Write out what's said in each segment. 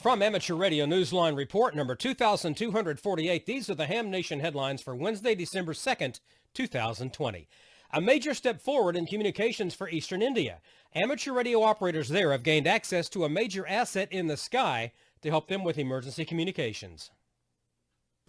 From Amateur Radio Newsline Report number 2248, these are the Ham Nation headlines for Wednesday, December 2nd, 2020. A major step forward in communications for Eastern India. Amateur radio operators there have gained access to a major asset in the sky to help them with emergency communications.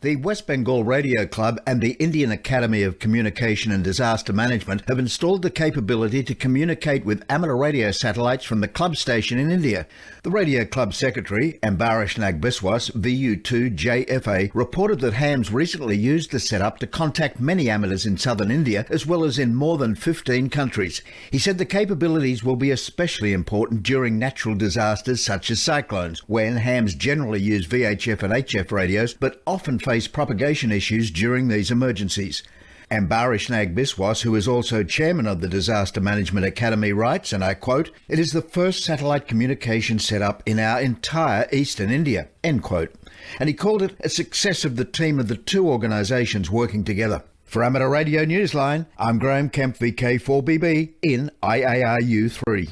The West Bengal Radio Club and the Indian Academy of Communication and Disaster Management have installed the capability to communicate with amateur radio satellites from the club station in India. The Radio Club Secretary, Ambarish Nag Biswas, VU2JFA, reported that Hams recently used the setup to contact many amateurs in southern India as well as in more than 15 countries. He said the capabilities will be especially important during natural disasters such as cyclones, when hams generally use VHF and HF radios but often face propagation issues during these emergencies. Ambarish Nag Biswas, who is also chairman of the Disaster Management Academy, writes, and I quote, "It is the first satellite communication setup in our entire eastern India," end quote. And he called it a success of the team of the two organisations working together. For Amateur Radio Newsline, I'm Graham Kemp, VK4BB, in IARU 3.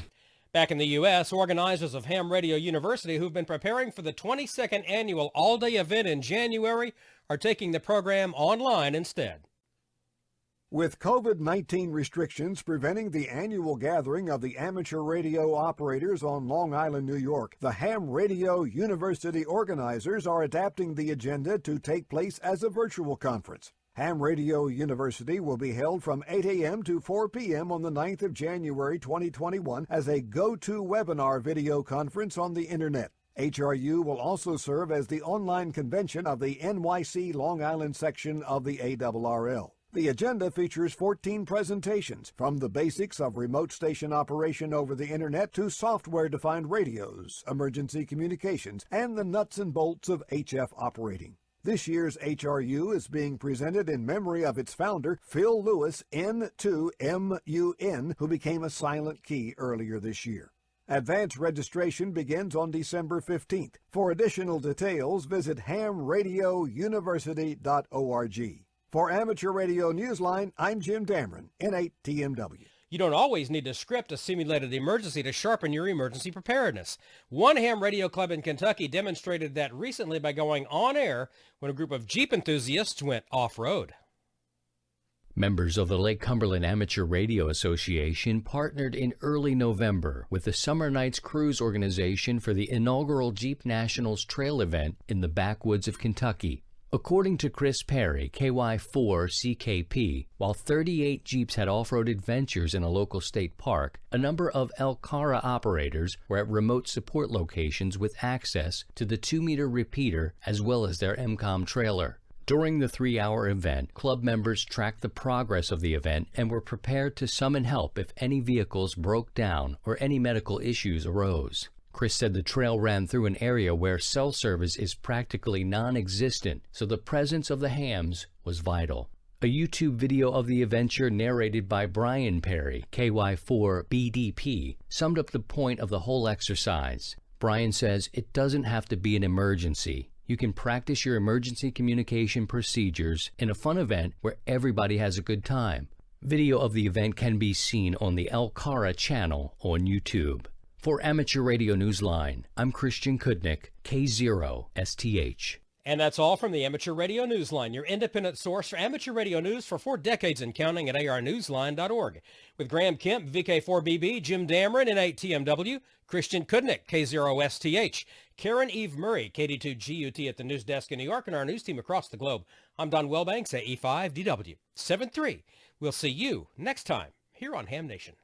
Back in the U.S., organizers of Ham Radio University, who've been preparing for the 22nd annual all-day event in January, are taking the program online instead. With COVID-19 restrictions preventing the annual gathering of the amateur radio operators on Long Island, New York, the Ham Radio University organizers are adapting the agenda to take place as a virtual conference. Ham Radio University will be held from 8 a.m. to 4 p.m. on the 9th of January 2021 as a GoToWebinar video conference on the Internet. HRU will also serve as the online convention of the NYC Long Island section of the ARRL. The agenda features 14 presentations, from the basics of remote station operation over the Internet to software-defined radios, emergency communications, and the nuts and bolts of HF operating. This year's HRU is being presented in memory of its founder, Phil Lewis, N2MUN, who became a silent key earlier this year. Advance registration begins on December 15th. For additional details, visit hamradiouniversity.org. For Amateur Radio Newsline, I'm Jim Dameron, N8TMW. You don't always need to script a simulated emergency to sharpen your emergency preparedness. One ham radio club in Kentucky demonstrated that recently by going on air when a group of Jeep enthusiasts went off-road. Members of the Lake Cumberland Amateur Radio Association partnered in early November with the Summer Nights Cruise organization for the inaugural Jeep Nationals Trail event in the backwoods of Kentucky. According to Chris Perry, KY4CKP, while 38 Jeeps had off-road adventures in a local state park, a number of Elkara operators were at remote support locations with access to the 2-meter repeater as well as their MCOM trailer. During the 3-hour event, club members tracked the progress of the event and were prepared to summon help if any vehicles broke down or any medical issues arose. Chris said the trail ran through an area where cell service is practically non-existent, so the presence of the hams was vital. A YouTube video of the adventure narrated by Brian Perry, KY4BDP, summed up the point of the whole exercise. Brian says it doesn't have to be an emergency. You can practice your emergency communication procedures in a fun event where everybody has a good time. Video of the event can be seen on the Elkara channel on YouTube. For Amateur Radio Newsline, I'm Christian Kudnick, K0STH. And that's all from the Amateur Radio Newsline, your independent source for amateur radio news for 4 decades and counting at arnewsline.org. With Graham Kemp, VK4BB, Jim Dameron, N8TMW, Christian Kudnick, K0STH, Karen Eve Murray, KD2GUT at the news desk in New York, and our news team across the globe. I'm Don Wellbanks, AE5DW. 7-3. We'll see you next time here on Ham Nation.